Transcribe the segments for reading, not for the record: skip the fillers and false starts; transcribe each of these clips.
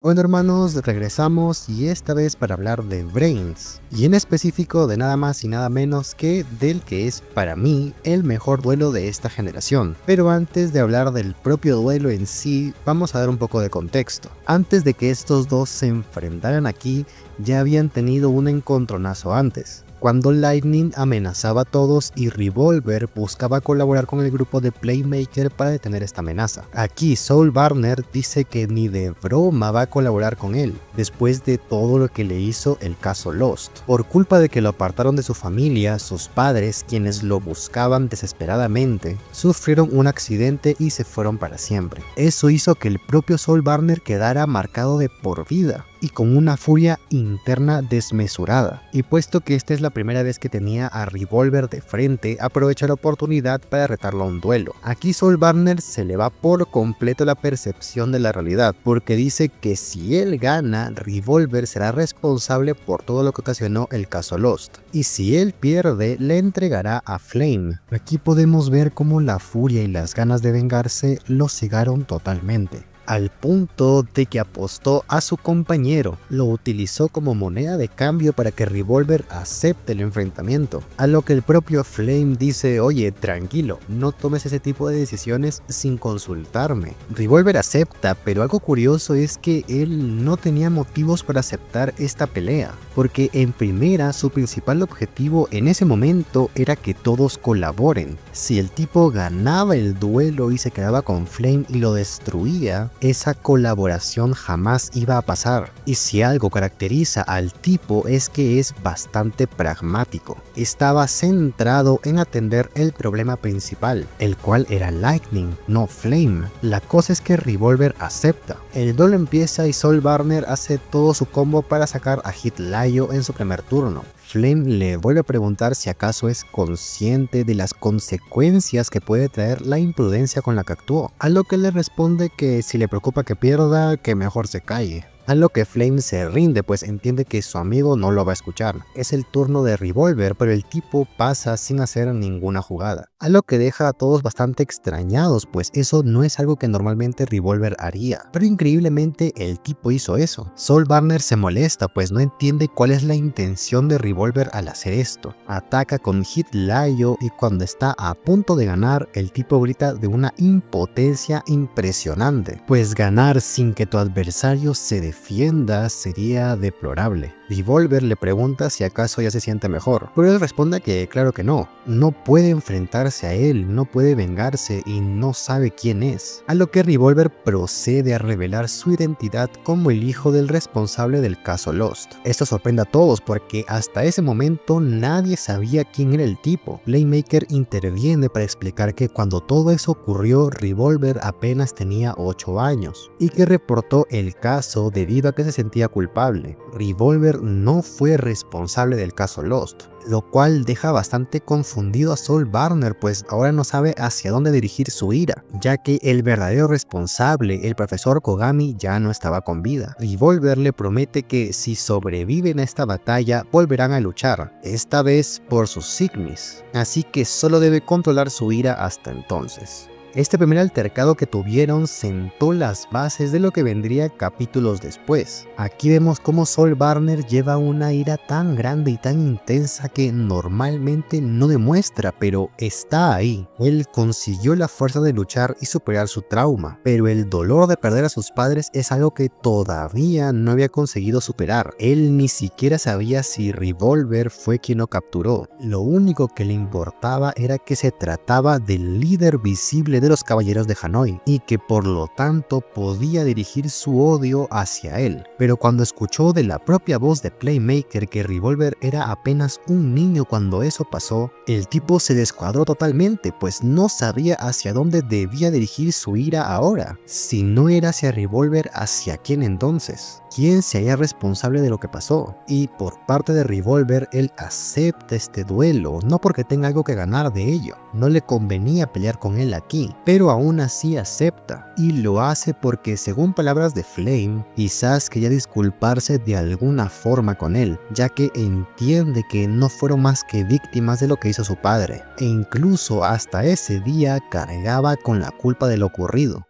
Bueno hermanos, regresamos y esta vez para hablar de Brains, y en específico de nada más y nada menos que del que es para mí el mejor duelo de esta generación. Pero antes de hablar del propio duelo en sí, vamos a dar un poco de contexto. Antes de que estos dos se enfrentaran aquí, ya habían tenido un encontronazo antes, cuando Lightning amenazaba a todos y Revolver buscaba colaborar con el grupo de Playmaker para detener esta amenaza. Aquí Soul Burner dice que ni de broma va a colaborar con él, después de todo lo que le hizo el caso Lost. Por culpa de que lo apartaron de su familia, sus padres, quienes lo buscaban desesperadamente, sufrieron un accidente y se fueron para siempre. Eso hizo que el propio Soul Burner quedara marcado de por vida y con una furia interna desmesurada. Y puesto que esta es la primera vez que tenía a Revolver de frente, aprovecha la oportunidad para retarlo a un duelo. Aquí Soul Burner se le va por completo la percepción de la realidad, porque dice que si él gana, Revolver será responsable por todo lo que ocasionó el caso Lost, y si él pierde, le entregará a Flame. Aquí podemos ver cómo la furia y las ganas de vengarse lo cegaron totalmente, al punto de que apostó a su compañero, lo utilizó como moneda de cambio para que Revolver acepte el enfrentamiento, a lo que el propio Flame dice: oye, tranquilo, no tomes ese tipo de decisiones sin consultarme. Revolver acepta, pero algo curioso es que él no tenía motivos para aceptar esta pelea, porque en primera su principal objetivo en ese momento era que todos colaboren. Si el tipo ganaba el duelo y se quedaba con Flame y lo destruía, esa colaboración jamás iba a pasar. Y si algo caracteriza al tipo es que es bastante pragmático. Estaba centrado en atender el problema principal, el cual era Lightning, no Flame. La cosa es que Revolver acepta. El duelo empieza y Soul Burner hace todo su combo para sacar a Hitlayo en su primer turno. Flame le vuelve a preguntar si acaso es consciente de las consecuencias que puede traer la imprudencia con la que actuó, a lo que le responde que si le preocupa que pierda, que mejor se calle. A lo que Flame se rinde, pues entiende que su amigo no lo va a escuchar. Es el turno de Revolver, pero el tipo pasa sin hacer ninguna jugada, a lo que deja a todos bastante extrañados, pues eso no es algo que normalmente Revolver haría. Pero increíblemente el tipo hizo eso. Soul Burner se molesta, pues no entiende cuál es la intención de Revolver al hacer esto. Ataca con Hitlayo y cuando está a punto de ganar, el tipo grita de una impotencia impresionante, pues ganar sin que tu adversario se defienda sería deplorable. Revolver le pregunta si acaso ya se siente mejor, pero él responde que claro que no puede enfrentarse a él, no puede vengarse y no sabe quién es, a lo que Revolver procede a revelar su identidad como el hijo del responsable del caso Lost. Esto sorprende a todos porque hasta ese momento nadie sabía quién era el tipo. Playmaker interviene para explicar que cuando todo eso ocurrió, Revolver apenas tenía 8 años y que reportó el caso debido a que se sentía culpable. Revolver no fue responsable del caso Lost, lo cual deja bastante confundido a Soul Burner, pues ahora no sabe hacia dónde dirigir su ira, ya que el verdadero responsable, el profesor Kogami, ya no estaba con vida. Revolver le promete que si sobreviven a esta batalla volverán a luchar, esta vez por sus Sigmis, así que solo debe controlar su ira hasta entonces. Este primer altercado que tuvieron sentó las bases de lo que vendría capítulos después. Aquí vemos cómo Soul Burner lleva una ira tan grande y tan intensa que normalmente no demuestra, pero está ahí. Él consiguió la fuerza de luchar y superar su trauma, pero el dolor de perder a sus padres es algo que todavía no había conseguido superar. Él ni siquiera sabía si Revolver fue quien lo capturó. Lo único que le importaba era que se trataba del líder visible de los Caballeros de Hanoi y que por lo tanto podía dirigir su odio hacia él. Pero cuando escuchó de la propia voz de Playmaker que Revolver era apenas un niño cuando eso pasó, el tipo se descuadró totalmente, pues no sabía hacia dónde debía dirigir su ira ahora. Si no era hacia Revolver, ¿hacia quién entonces? ¿Quién se haría responsable de lo que pasó? Y por parte de Revolver, él acepta este duelo, no porque tenga algo que ganar de ello, no le convenía pelear con él aquí, pero aún así acepta, y lo hace porque, según palabras de Flame, quizás quería disculparse de alguna forma con él, ya que entiende que no fueron más que víctimas de lo que hizo su padre, e incluso hasta ese día cargaba con la culpa de lo ocurrido.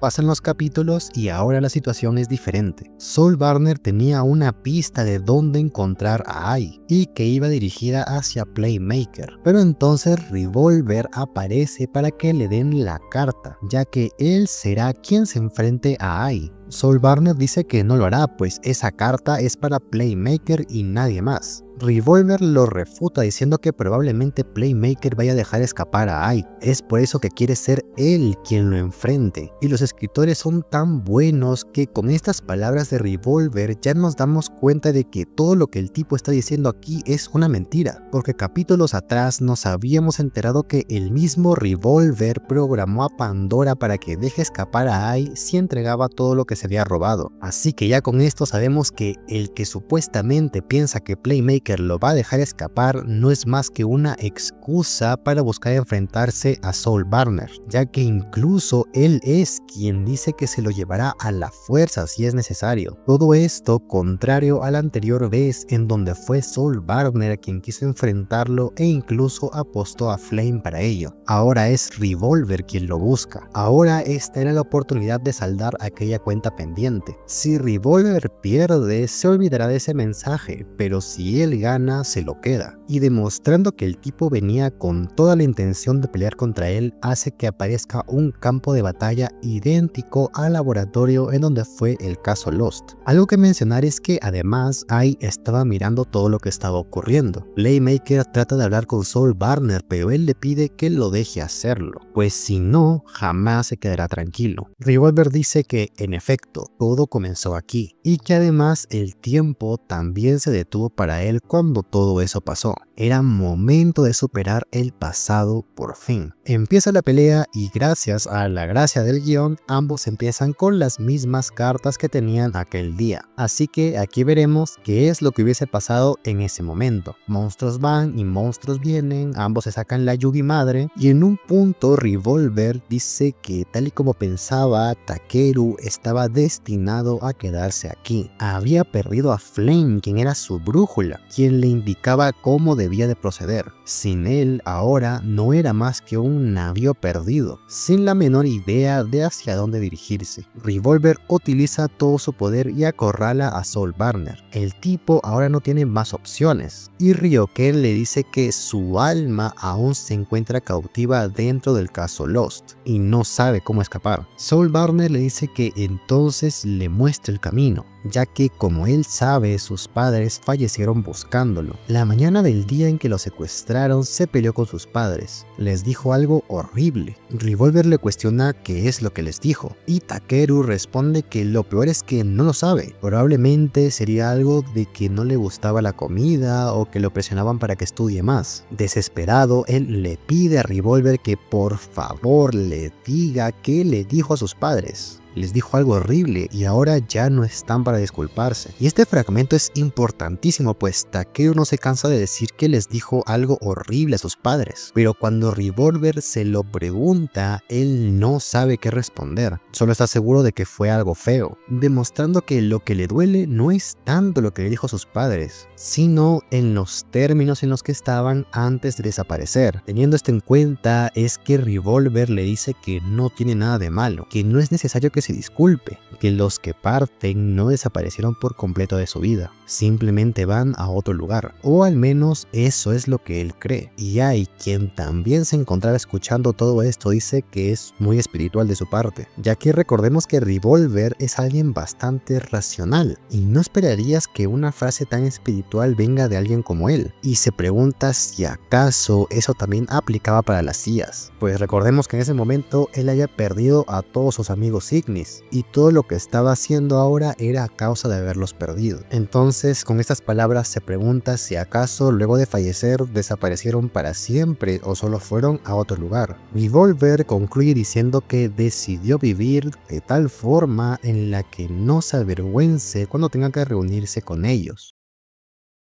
Pasan los capítulos y ahora la situación es diferente. Saul Barner tenía una pista de dónde encontrar a Ai y que iba dirigida hacia Playmaker, pero entonces Revolver aparece para que le den la carta, ya que él será quien se enfrente a Ai. Saul Barner dice que no lo hará, pues esa carta es para Playmaker y nadie más. Revolver lo refuta diciendo que probablemente Playmaker vaya a dejar escapar a Ai. Es por eso que quiere ser él quien lo enfrente. Y los escritores son tan buenos que con estas palabras de Revolver ya nos damos cuenta de que todo lo que el tipo está diciendo aquí es una mentira. Porque capítulos atrás nos habíamos enterado que el mismo Revolver programó a Pandora para que deje escapar a Ai si entregaba todo lo que se había robado. Así que ya con esto sabemos que el que supuestamente piensa que Playmaker lo va a dejar escapar no es más que una excusa para buscar enfrentarse a Saul Barner, ya que incluso él es quien dice que se lo llevará a la fuerza si es necesario. Todo esto contrario a la anterior vez en donde fue Saul Barner quien quiso enfrentarlo e incluso apostó a Flame para ello. Ahora es Revolver quien lo busca. Ahora esta era la oportunidad de saldar aquella cuenta pendiente. Si Revolver pierde, se olvidará de ese mensaje, pero si él gana, se lo queda. Y demostrando que el tipo venía con toda la intención de pelear contra él, hace que aparezca un campo de batalla idéntico al laboratorio en donde fue el caso Lost. Algo que mencionar es que además Ai estaba mirando todo lo que estaba ocurriendo. Playmaker trata de hablar con Saul Barner, pero él le pide que lo deje hacerlo, pues si no, jamás se quedará tranquilo. Revolver dice que, en efecto, todo comenzó aquí, y que además el tiempo también se detuvo para él cuando todo eso pasó. Era momento de superar el pasado por fin. Empieza la pelea y gracias a la gracia del guión, ambos empiezan con las mismas cartas que tenían aquel día. Así que aquí veremos qué es lo que hubiese pasado en ese momento. Monstruos van y monstruos vienen, ambos se sacan la Yugi madre y en un punto Revolver dice que tal y como pensaba, Takeru estaba destinado a quedarse aquí. Había perdido a Flame, quien era su brújula, quien le indicaba cómo debía de proceder. Sin él, ahora no era más que un navío perdido, sin la menor idea de hacia dónde dirigirse. Revolver utiliza todo su poder y acorrala a Saul Barner. El tipo ahora no tiene más opciones, y Ryoken le dice que su alma aún se encuentra cautiva dentro del caso Lost, y no sabe cómo escapar. Saul Barner le dice que entonces le muestre el camino, ya que como él sabe, sus padres fallecieron buscándolo. La mañana del día en que lo secuestraron, se peleó con sus padres. Les dijo algo horrible. Revolver le cuestiona qué es lo que les dijo, y Takeru responde que lo peor es que no lo sabe. Probablemente sería algo de que no le gustaba la comida o que lo presionaban para que estudie más. Desesperado, él le pide a Revolver que por favor le diga qué le dijo a sus padres. Les dijo algo horrible y ahora ya no están para disculparse. Y este fragmento es importantísimo, pues Takeru no se cansa de decir que les dijo algo horrible a sus padres. Pero cuando Revolver se lo pregunta, él no sabe qué responder. Solo está seguro de que fue algo feo, demostrando que lo que le duele no es tanto lo que le dijo a sus padres, sino en los términos en los que estaban antes de desaparecer. Teniendo esto en cuenta, es que Revolver le dice que no tiene nada de malo, que no es necesario que se disculpe, que los que parten no desaparecieron por completo de su vida, simplemente van a otro lugar, o al menos eso es lo que él cree. Y hay quien también se encontraba escuchando todo esto dice que es muy espiritual de su parte, ya que recordemos que Revolver es alguien bastante racional, y no esperarías que una frase tan espiritual venga de alguien como él, y se pregunta si acaso eso también aplicaba para las IAs, pues recordemos que en ese momento él haya perdido a todos sus amigos Ignis, y todo lo que estaba haciendo ahora era a causa de haberlos perdido. Entonces, con estas palabras se pregunta si acaso luego de fallecer desaparecieron para siempre o solo fueron a otro lugar. Revolver concluye diciendo que decidió vivir de tal forma en la que no se avergüence cuando tenga que reunirse con ellos.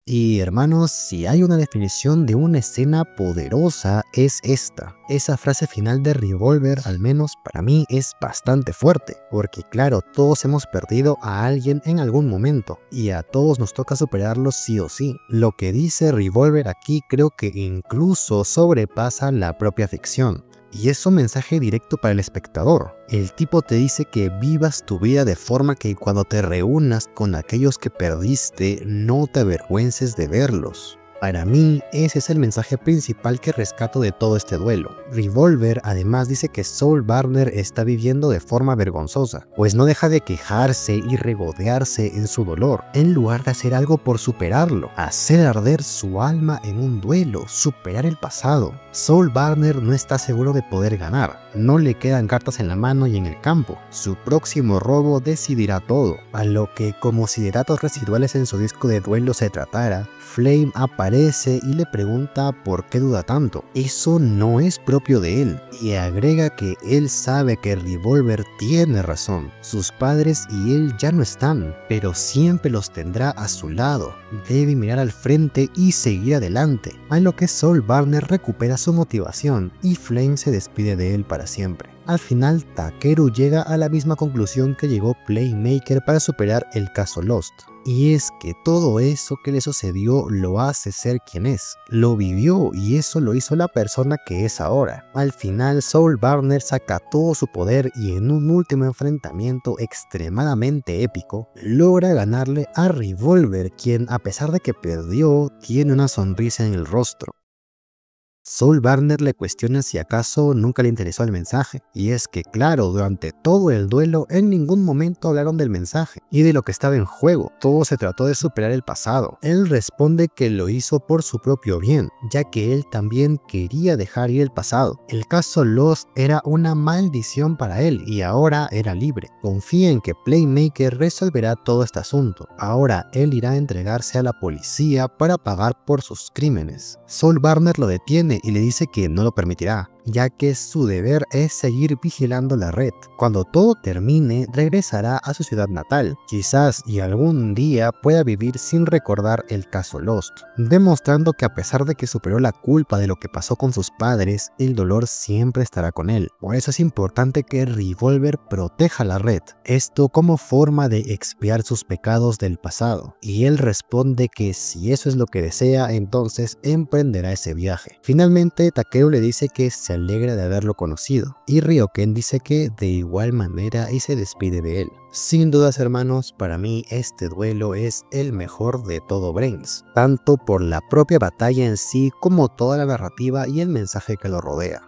Y hermanos, si hay una definición de una escena poderosa es esta. Esa frase final de Revolver, al menos para mí, es bastante fuerte, porque claro, todos hemos perdido a alguien en algún momento, y a todos nos toca superarlo sí o sí. Lo que dice Revolver aquí creo que incluso sobrepasa la propia ficción. y es un mensaje directo para el espectador. El tipo te dice que vivas tu vida de forma que cuando te reúnas con aquellos que perdiste, no te avergüences de verlos. Para mí, ese es el mensaje principal que rescato de todo este duelo. Revolver además dice que Saul Barner está viviendo de forma vergonzosa, pues no deja de quejarse y regodearse en su dolor, en lugar de hacer algo por superarlo, hacer arder su alma en un duelo, superar el pasado. Saul Barner no está seguro de poder ganar, no le quedan cartas en la mano y en el campo. Su próximo robo decidirá todo, a lo que, como si de datos residuales en su disco de duelo se tratara, Flame aparece y le pregunta por qué duda tanto. Eso no es propio de él, y agrega que él sabe que Revolver tiene razón. Sus padres y él ya no están, pero siempre los tendrá a su lado. Debe mirar al frente y seguir adelante, a lo que Saul Barner recupera su motivación y Flame se despide de él para siempre. Al final, Takeru llega a la misma conclusión que llegó Playmaker para superar el caso Lost. Y es que todo eso que le sucedió lo hace ser quien es. Lo vivió y eso lo hizo la persona que es ahora. Al final, Saul Barner saca todo su poder y en un último enfrentamiento extremadamente épico, logra ganarle a Revolver, quien a pesar de que perdió, tiene una sonrisa en el rostro. Saul Barner le cuestiona si acaso nunca le interesó el mensaje, y es que claro, durante todo el duelo en ningún momento hablaron del mensaje y de lo que estaba en juego, todo se trató de superar el pasado. Él responde que lo hizo por su propio bien, ya que él también quería dejar ir el pasado. El caso Lost era una maldición para él y ahora era libre. Confía en que Playmaker resolverá todo este asunto. Ahora él irá a entregarse a la policía para pagar por sus crímenes. Saul Barner lo detiene y le dice que no lo permitirá, ya que su deber es seguir vigilando la red. Cuando todo termine, regresará a su ciudad natal, quizás y algún día pueda vivir sin recordar el caso Lost, demostrando que a pesar de que superó la culpa de lo que pasó con sus padres, el dolor siempre estará con él. Por eso es importante que Revolver proteja la red, esto como forma de expiar sus pecados del pasado, y él responde que si eso es lo que desea, entonces emprenderá ese viaje. Finalmente, Takeru le dice que se alegra de haberlo conocido, y Ryoken dice que de igual manera y se despide de él. Sin dudas, hermanos, para mí este duelo es el mejor de todo Brains, tanto por la propia batalla en sí como toda la narrativa y el mensaje que lo rodea.